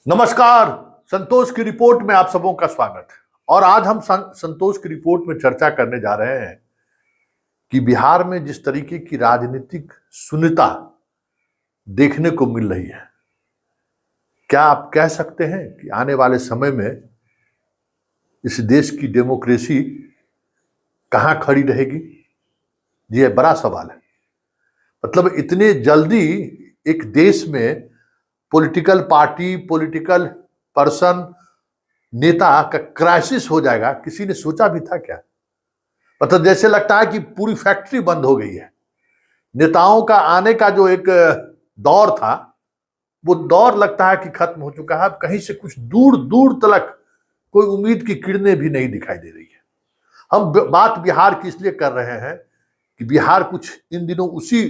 नमस्कार। संतोष की रिपोर्ट में आप सबों का स्वागत है। और आज हम संतोष की रिपोर्ट में चर्चा करने जा रहे हैं कि बिहार में जिस तरीके की राजनीतिक शून्यता देखने को मिल रही है, क्या आप कह सकते हैं कि आने वाले समय में इस देश की डेमोक्रेसी कहां खड़ी रहेगी? ये बड़ा सवाल है। मतलब इतने जल्दी एक देश में पॉलिटिकल पार्टी, पॉलिटिकल पर्सन, नेता का क्राइसिस हो जाएगा, किसी ने सोचा भी था क्या? मतलब जैसे लगता है कि पूरी फैक्ट्री बंद हो गई है। नेताओं का आने का जो एक दौर था, वो दौर लगता है कि खत्म हो चुका है। अब कहीं से कुछ दूर दूर तक कोई उम्मीद की किरणें भी नहीं दिखाई दे रही है। हम बात बिहार की इसलिए कर रहे हैं कि बिहार कुछ इन दिनों उसी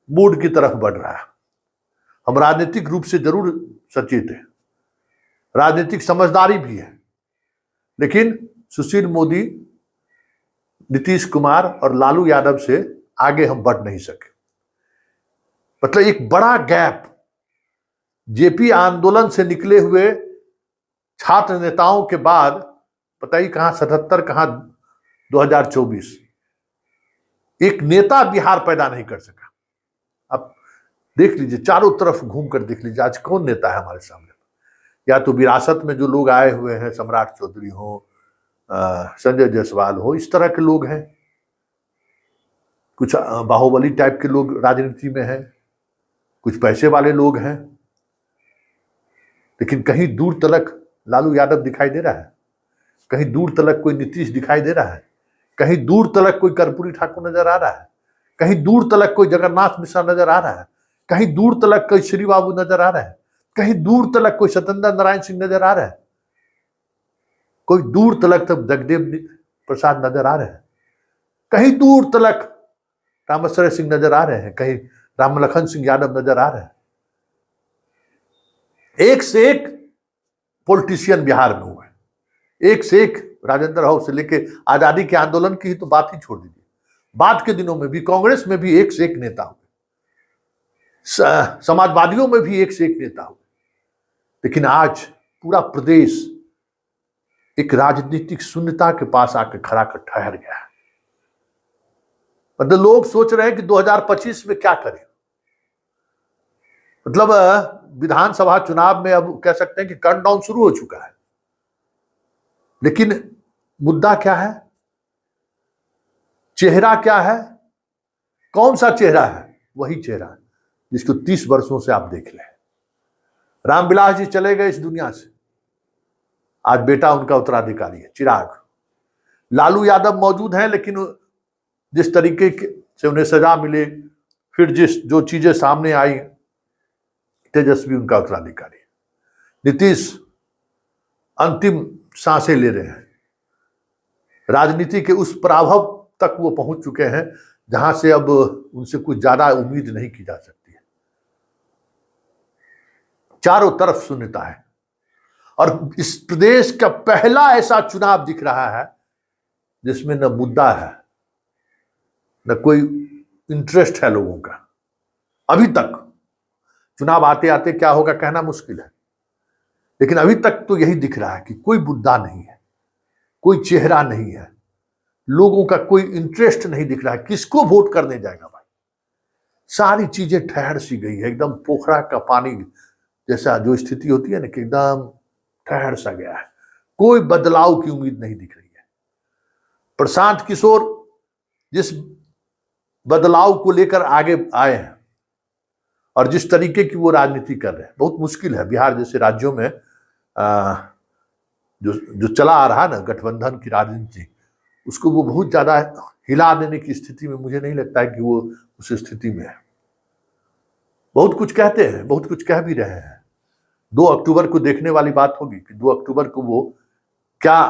मूड की तरफ बढ़ रहा है। हम राजनीतिक रूप से जरूर सचेत हैं, राजनीतिक समझदारी भी है, लेकिन सुशील मोदी, नीतीश कुमार और लालू यादव से आगे हम बढ़ नहीं सके। मतलब एक बड़ा गैप, जेपी आंदोलन से निकले हुए छात्र नेताओं के बाद पता ही कहां 77, कहां 2024, एक नेता बिहार पैदा नहीं कर सका। अब देख लीजिए, चारों तरफ घूम कर देख लीजिए, आज कौन नेता है हमारे सामने? या तो विरासत में जो लोग आए हुए हैं, सम्राट चौधरी हो, संजय जायसवाल हो, इस तरह के लोग हैं। कुछ बाहुबली टाइप के लोग राजनीति में हैं, कुछ पैसे वाले लोग हैं, लेकिन कहीं दूर तलक लालू यादव दिखाई दे रहा है, कहीं दूर तलक कोई नीतीश दिखाई दे रहा है, कहीं दूर तलक कोई कर्पूरी ठाकुर नजर आ रहा है, कहीं दूर तलक कोई जगन्नाथ मिश्रा नजर आ रहा है, कहीं दूर तलक कोई श्री बाबू नजर आ रहा है, कहीं दूर तलक कोई सत्येंद्र नारायण सिंह नजर आ रहा है, कोई दूर तलक तक जगदेव प्रसाद नजर आ रहे हैं, कहीं दूर तलक रामेश्वर सिंह नजर आ रहे हैं, कहीं रामलखन सिंह यादव नजर आ रहे हैं। एक से एक पॉलिटिशियन बिहार में हुए, एक से एक। राजेंद्र हाउ से लेके आजादी के आंदोलन की ही तो बात ही छोड़ दीजिए, बाद के दिनों में भी कांग्रेस में भी एक से एक नेता हुए, समाजवादियों में भी एक से एक नेता हुए, लेकिन आज पूरा प्रदेश एक राजनीतिक शून्यता के पास आकर खड़ा कर ठहर गया है। मतलब लोग सोच रहे हैं कि 2025 में क्या करें। मतलब विधानसभा चुनाव में अब कह सकते हैं कि काउंटडाउन शुरू हो चुका है, लेकिन मुद्दा क्या है, चेहरा क्या है, कौन सा चेहरा है? वही चेहरा जिसको 30 वर्षों से आप देख रहे हैं। रामविलास जी चले गए इस दुनिया से, आज बेटा उनका उत्तराधिकारी है, चिराग। लालू यादव मौजूद हैं, लेकिन जिस तरीके से उन्हें सजा मिले, फिर जो चीजें सामने आई, तेजस्वी उनका उत्तराधिकारी। नीतीश अंतिम सांसें ले रहे हैं, राजनीति के उस प्रभाव तक वो पहुंच चुके हैं जहां से अब उनसे कुछ ज्यादा उम्मीद नहीं की जा सकती है। चारों तरफ शून्यता है, और इस प्रदेश का पहला ऐसा चुनाव दिख रहा है जिसमें न मुद्दा है, न कोई इंटरेस्ट है लोगों का। अभी तक चुनाव आते आते क्या होगा कहना मुश्किल है, लेकिन अभी तक तो यही दिख रहा है कि कोई मुद्दा नहीं है, कोई चेहरा नहीं है, लोगों का कोई इंटरेस्ट नहीं दिख रहा है। किसको वोट करने जाएगा भाई? सारी चीजें ठहर सी गई है, एकदम पोखरा का पानी जैसा जो स्थिति होती है ना, कि एकदम ठहर सा गया है। कोई बदलाव की उम्मीद नहीं दिख रही है। प्रशांत किशोर जिस बदलाव को लेकर आगे आए हैं और जिस तरीके की वो राजनीति कर रहे हैं, बहुत मुश्किल है बिहार जैसे राज्यों में जो चला आ रहा ना गठबंधन की राजनीति, उसको वो बहुत ज्यादा हिला देने की स्थिति में मुझे नहीं लगता है कि वो उस स्थिति में है। बहुत कुछ कहते हैं, बहुत कुछ कह भी रहे हैं। 2 अक्टूबर को देखने वाली बात होगी कि 2 अक्टूबर को वो क्या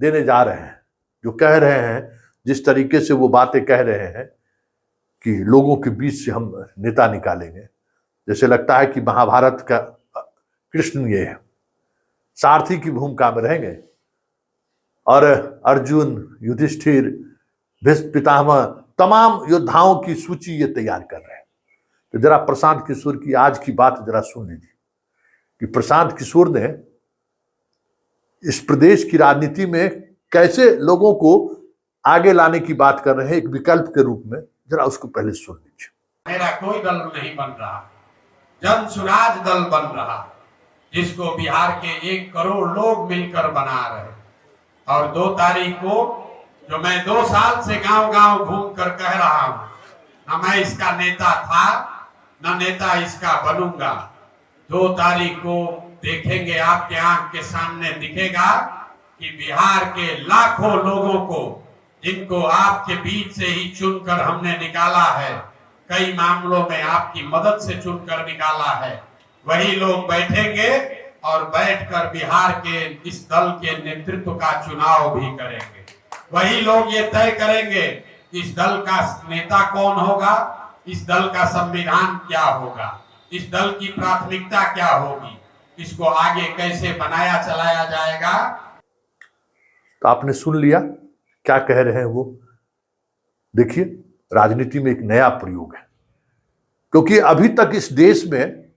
देने जा रहे हैं। जो कह रहे हैं, जिस तरीके से वो बातें कह रहे हैं कि लोगों के बीच से हम नेता निकालेंगे, जैसे लगता है कि महाभारत का कृष्ण ये है, सारथी की भूमिका में रहेंगे और अर्जुन, युधिष्ठिर, भीष्म पितामह, तमाम योद्धाओं की सूची ये तैयार कर रहे हैं। तो जरा प्रशांत किशोर की आज की बात जरा सुन लीजिए। कि प्रशांत किशोर ने इस प्रदेश की राजनीति में कैसे लोगों को आगे लाने की बात कर रहे हैं एक विकल्प के रूप में, जरा उसको पहले सुन लीजिए। मेरा कोई दल नहीं बन रहा, जन सुराज दल बन रहा, जिसको बिहार के 1 करोड़ लोग मिलकर बना रहे। और 2 तारीख को जो मैं 2 साल से गांव गांव घूम कर कह रहा हूं, न मैं इसका नेता था न नेता इसका बनूंगा। 2 तारीख को देखेंगे, आपके आंख के सामने दिखेगा कि बिहार के लाखों लोगों को, जिनको आपके बीच से ही चुनकर हमने निकाला है, कई मामलों में आपकी मदद से चुनकर निकाला है, वही लोग बैठेंगे और बैठकर बिहार के इस दल के नेतृत्व का चुनाव भी करेंगे। वही लोग ये तय करेंगे इस दल का नेता कौन होगा, इस दल का संविधान क्या होगा, इस दल की प्राथमिकता क्या होगी, इसको आगे कैसे बनाया चलाया जाएगा। तो आपने सुन लिया क्या कह रहे हैं वो। देखिए, राजनीति में एक नया प्रयोग है, क्योंकि अभी तक इस देश में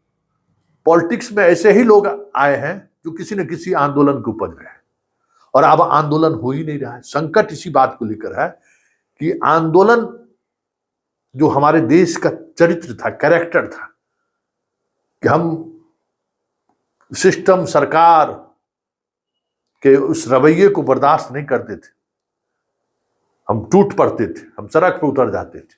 पॉलिटिक्स में ऐसे ही लोग आए हैं जो किसी न किसी आंदोलन को उपज रहे हैं, और अब आंदोलन हो ही नहीं रहा है। संकट इसी बात को लेकर है कि आंदोलन जो हमारे देश का चरित्र था, कैरेक्टर था, कि हम सिस्टम सरकार के उस रवैये को बर्दाश्त नहीं करते थे, हम टूट पड़ते थे, हम सड़क पर उतर जाते थे।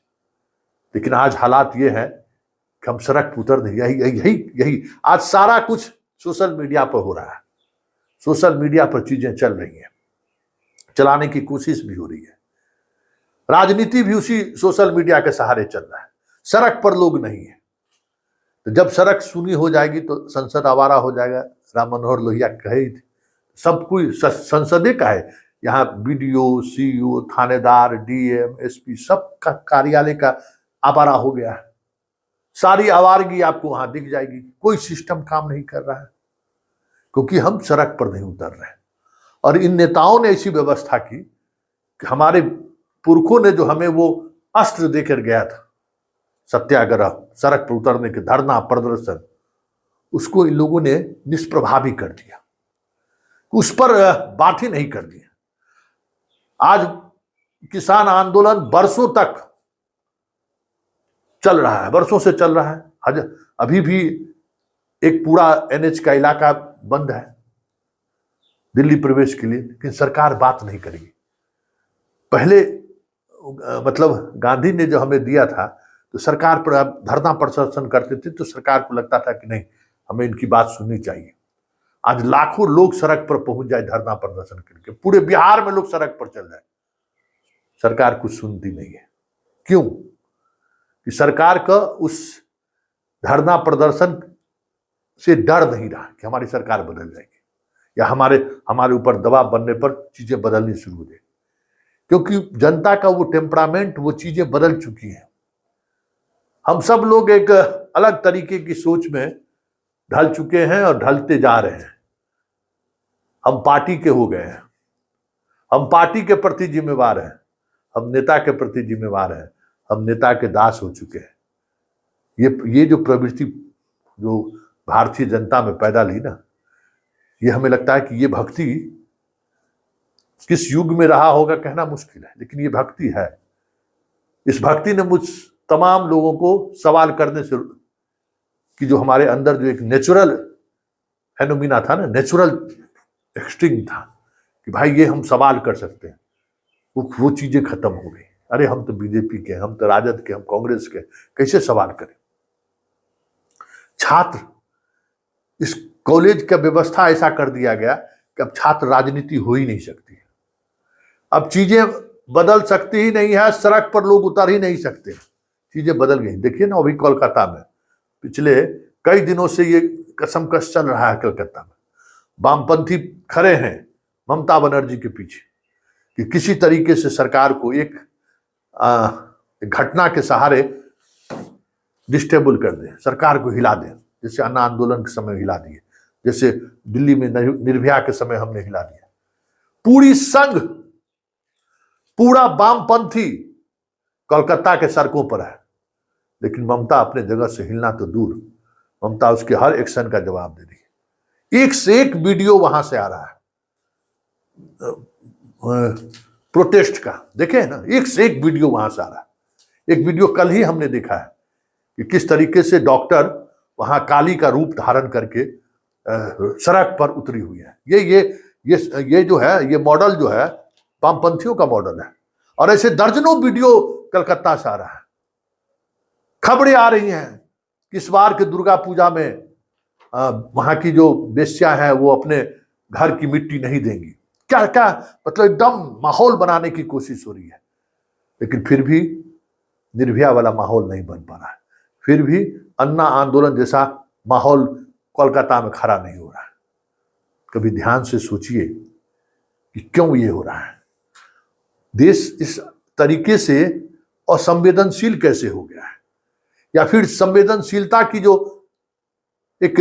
लेकिन आज हालात ये है कि हम सड़क पर उतर नहीं, यही आज सारा कुछ सोशल मीडिया पर हो रहा है। सोशल मीडिया पर चीजें चल रही हैं, चलाने की कोशिश भी हो रही है। राजनीति भी उसी सोशल मीडिया के सहारे चल रहा है, सड़क पर लोग नहीं है। तो जब सड़क सूनी हो जाएगी तो संसद आवारा हो जाएगा। राम मनोहर लोहिया कहे थे, सब कोई संसदे का है, यहाँ बीडीओ, सीईओ, थानेदार, डीएम, एसपी सबका कार्यालय का आवारा हो गया है। सारी आवारगी आपको वहां दिख जाएगी। कोई सिस्टम काम नहीं कर रहा है, क्योंकि हम सड़क पर नहीं उतर रहे हैं। और इन नेताओं ने ऐसी व्यवस्था की कि हमारे पुरखों ने जो हमें वो अस्त्र देकर गया था, सत्याग्रह, सड़क पर उतरने के, धरना प्रदर्शन, उसको इन लोगों ने निष्प्रभावी कर दिया, उस पर बात ही नहीं कर दिया। आज किसान आंदोलन वर्षों तक चल रहा है, वर्षों से चल रहा है। अभी भी एक पूरा एनएच का इलाका बंद है दिल्ली प्रवेश के लिए, लेकिन सरकार बात नहीं करेगी। पहले मतलब गांधी ने जो हमें दिया था, तो सरकार पर आप धरना प्रदर्शन करते थे तो सरकार को लगता था कि नहीं, हमें इनकी बात सुननी चाहिए। आज लाखों लोग सड़क पर पहुंच जाए धरना प्रदर्शन करके, पूरे बिहार में लोग सड़क पर चल जाए, सरकार कुछ सुनती नहीं है। क्यों? कि सरकार का उस धरना प्रदर्शन से डर नहीं रहा कि हमारी सरकार बदल जाएगी या हमारे ऊपर दबाव बनने पर चीजें बदलनी शुरू हो जाएगी, क्योंकि जनता का वो टेम्परामेंट, वो चीजें बदल चुकी हैं। हम सब लोग एक अलग तरीके की सोच में ढल चुके हैं और ढलते जा रहे हैं। हम पार्टी के हो गए हैं, हम पार्टी के प्रति जिम्मेवार हैं, हम नेता के प्रति जिम्मेवार हैं, हम नेता के दास हो चुके हैं। ये जो प्रवृत्ति जो भारतीय जनता में पैदा ली ना, ये हमें लगता है कि ये भक्ति किस युग में रहा होगा कहना मुश्किल है, लेकिन ये भक्ति है। इस भक्ति ने मुझ तमाम लोगों को सवाल करने से, कि जो हमारे अंदर जो एक नेचुरल फेनोमिना था ना, नेचुरल एक्सटिंक्ट था, कि भाई ये हम सवाल कर सकते हैं, वो चीजें खत्म हो गई। अरे हम तो बीजेपी के, हम तो राजद के, हम कांग्रेस के, कैसे सवाल करें? छात्र, इस कॉलेज का व्यवस्था ऐसा कर दिया गया कि अब छात्र राजनीति हो ही नहीं सकती, अब चीजें बदल सकती ही नहीं है, सड़क पर लोग उतर ही नहीं सकते, चीजें बदल गई। देखिए ना, अभी कोलकाता में पिछले कई दिनों से ये कसमकस चल रहा है, कलकत्ता में वामपंथी खड़े हैं ममता बनर्जी के पीछे कि किसी तरीके से सरकार को एक घटना के सहारे डिस्टेबल कर दें, सरकार को हिला दें, जैसे अन्ना आंदोलन के समय हिला दिए, जैसे दिल्ली में निर्भया के समय हमने हिला दिया। पूरी संघ, पूरा वामपंथी कोलकाता के सड़कों पर है, लेकिन ममता अपने जगह से हिलना तो दूर, ममता उसके हर एक्शन का जवाब दे रही है। एक से एक वीडियो वहां से आ रहा है प्रोटेस्ट का। देखे ना, एक से एक वीडियो वहां से आ रहा है। एक वीडियो कल ही हमने देखा है कि किस तरीके से डॉक्टर वहां काली का रूप धारण करके सड़क पर उतरी हुई है। ये जो है, ये मॉडल जो है वामपंथियों का मॉडल है। और ऐसे दर्जनों वीडियो कलकत्ता से आ रहा है। खबरें आ रही हैं कि इस बार के दुर्गा पूजा में वहां की जो वेश्या है वो अपने घर की मिट्टी नहीं देंगी। क्या क्या मतलब एकदम माहौल बनाने की कोशिश हो रही है, लेकिन फिर भी निर्भया वाला माहौल नहीं बन पा रहा है। फिर भी अन्ना आंदोलन जैसा माहौल कोलकाता में खड़ा नहीं हो रहा है। कभी ध्यान से सोचिए कि क्यों ये हो रहा है। देश इस तरीके से असंवेदनशील कैसे हो गया है, या फिर संवेदनशीलता की जो एक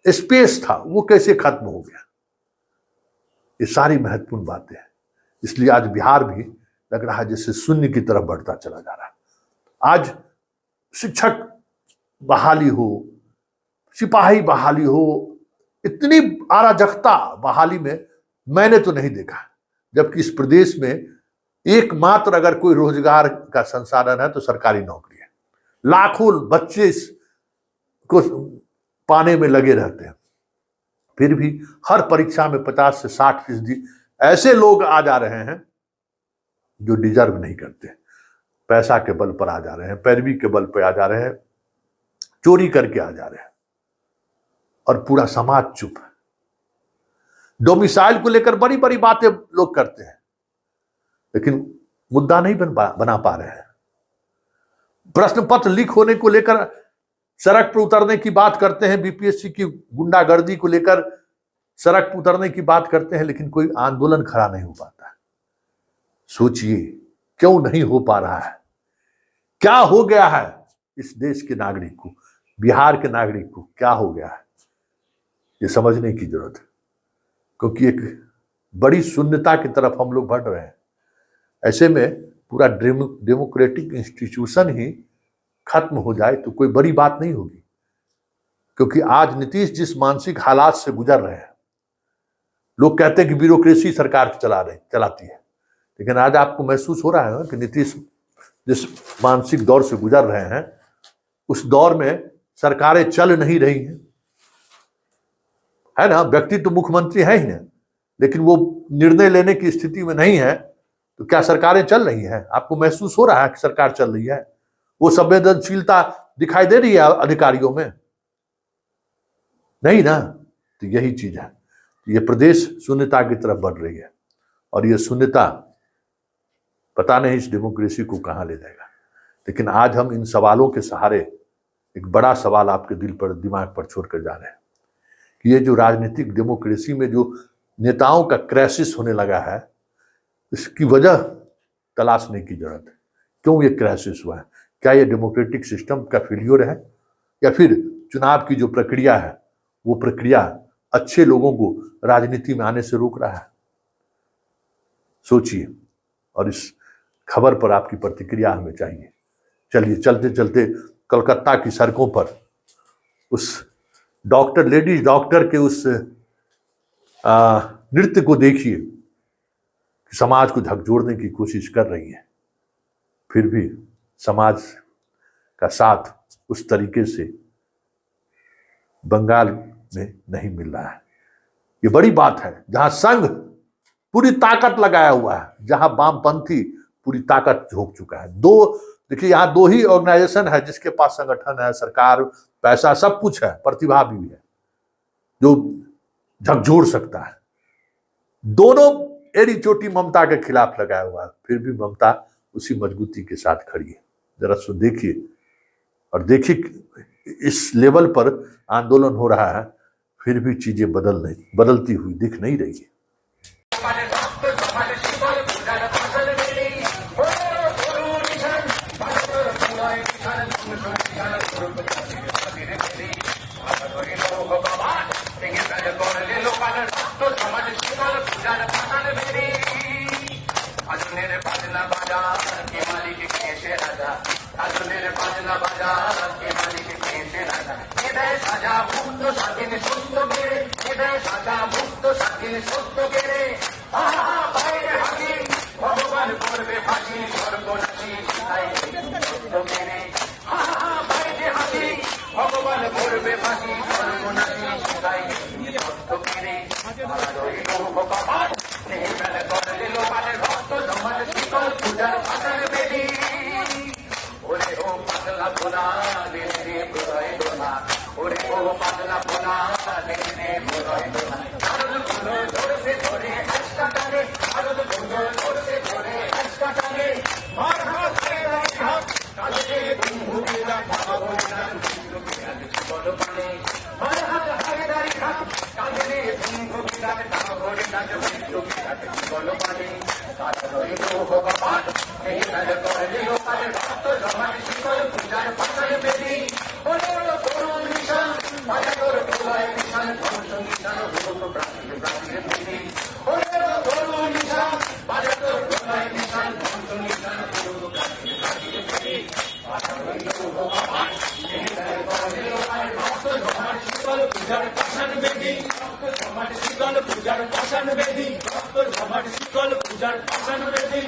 स्पेस था वो कैसे खत्म हो गया। ये सारी महत्वपूर्ण बातें हैं। इसलिए आज बिहार भी लग रहा है जैसे शून्य की तरफ बढ़ता चला जा रहा है। आज शिक्षक बहाली हो, सिपाही बहाली हो, इतनी अराजकता बहाली में मैंने तो नहीं देखा। जबकि इस प्रदेश में एकमात्र अगर कोई रोजगार का संसाधन है तो सरकारी नौकरी है। लाखों बच्चे को पाने में लगे रहते हैं, फिर भी हर परीक्षा में 50 से 60% ऐसे लोग आ जा रहे हैं जो डिजर्व नहीं करते। पैसा के बल पर आ जा रहे हैं, पैरवी के बल पर आ जा रहे हैं, चोरी करके आ जा रहे हैं, और पूरा समाज चुप है। डोमिसाइल को लेकर बड़ी बड़ी बातें लोग करते हैं, लेकिन मुद्दा नहीं बना पा रहे हैं। प्रश्न पत्र लीक होने को लेकर सड़क पर उतरने की बात करते हैं, बीपीएससी की गुंडागर्दी को लेकर सड़क पर उतरने की बात करते हैं, लेकिन कोई आंदोलन खड़ा नहीं हो पाता है। सोचिए क्यों नहीं हो पा रहा है। क्या हो गया है इस देश के नागरिक को, बिहार के नागरिक को क्या हो गया है, ये समझने की जरूरत है। क्योंकि एक बड़ी शून्यता की तरफ हम लोग बढ़ रहे हैं। ऐसे में पूरा डेमोक्रेटिक इंस्टीट्यूशन ही खत्म हो जाए तो कोई बड़ी बात नहीं होगी। क्योंकि आज नीतीश जिस मानसिक हालात से गुजर रहे हैं, लोग कहते हैं कि ब्यूरोक्रेसी सरकार चलाती है, लेकिन आज आपको महसूस हो रहा है कि नीतीश जिस मानसिक दौर से गुजर रहे हैं उस दौर में सरकारें चल नहीं रही हैं, है ना। व्यक्ति तो मुख्यमंत्री है ही ना, लेकिन वो निर्णय लेने की स्थिति में नहीं है, तो क्या सरकारें चल रही हैं? आपको महसूस हो रहा है कि सरकार चल रही है? वो संवेदनशीलता दिखाई दे रही है अधिकारियों में? नहीं ना। तो यही चीज है, ये प्रदेश शून्यता की तरफ बढ़ रही है, और ये शून्यता पता नहीं इस डेमोक्रेसी को कहां ले जाएगा। लेकिन आज हम इन सवालों के सहारे एक बड़ा सवाल आपके दिल पर, दिमाग पर छोड़ कर जा रहे हैं कि ये जो राजनीतिक डेमोक्रेसी में जो नेताओं का क्राइसिस होने लगा है, इसकी वजह तलाशने की जरूरत है। क्यों ये क्राइसिस हुआ है? क्या ये डेमोक्रेटिक सिस्टम का फेल्योर है, या फिर चुनाव की जो प्रक्रिया है वो प्रक्रिया अच्छे लोगों को राजनीति में आने से रोक रहा है? सोचिए, और इस खबर पर आपकी प्रतिक्रिया हमें चाहिए। चलिए, चलते चलते कलकत्ता की सड़कों पर उस डॉक्टर, लेडीज डॉक्टर के उस नृत्य को देखिए कि समाज को झकझोरने की कोशिश कर रही है, फिर भी समाज का साथ उस तरीके से बंगाल में नहीं मिल रहा है। ये बड़ी बात है, जहां संघ पूरी ताकत लगाया हुआ है, जहां वामपंथी पूरी ताकत झोंक चुका है। देखिए, यहाँ दो ही ऑर्गेनाइजेशन है जिसके पास संगठन है, सरकार, पैसा, सब कुछ है, प्रतिभा भी है, जो झकझोर सकता है। दोनों एड़ी चोटी ममता के खिलाफ लगाया हुआ है, फिर भी ममता उसी मजबूती के साथ खड़ी है। जरा सो देखिए, और देखिए इस लेवल पर आंदोलन हो रहा है, फिर भी चीजें बदलती हुई दिख नहीं रही है। राजा রক্ত স্বাধীন সত্য কেড়ে আহা বাইরে হাসি ভগবান করবে ফাঁসি সর্বনাশী তাই সত্য কেড়ে আহা বাইরে হাসি ভগবান করবে ফাঁসি সর্বনাশী তাই সত্য কেড়ে কপাট নেই মেলে করলে লোকালের রক্ত জমাট শিকল পূজার ভাষার বেদি ওরে ও পাতলা ভোলা রে প্রলয় দোলা ওরে ও পাতলা ভোলা রে প্রলয় দোলা আরো গুলো ধরছে ধরে আজকা টানে আরো গুলো ধরছে ধরে আজকা টানে মার হাত হাত কালে দিন ভুগিলা খাবো না বলো পানে মার হাত হায়দারি হাত কালে দিন ভুগিলা খাবো না বলো পানে কারোই লোহ কপাট এই মেলে করলে লোকালের রক্ত জমাট শিকল পূজার ভাষার বেদি ওরে করুণ নিশান বাজার প্রলয় নিশান ধ্বংস নিশান রূপ প্রাচীর প্রাচীর বেদি ওরে করুণ নিশান বাজার প্রলয় নিশান ধ্বংস নিশান রূপ প্রাচীর প্রাচীর বেদি কারোই লোহ কপাট এই মেলে করলে লোকালের রক্ত জমাট শিকল পূজার ভাষার বেদি রক্ত জমাট শিকল পূজার ভাষার বেদি রক্ত জমাট শিকল পূজার ভাষার বেদি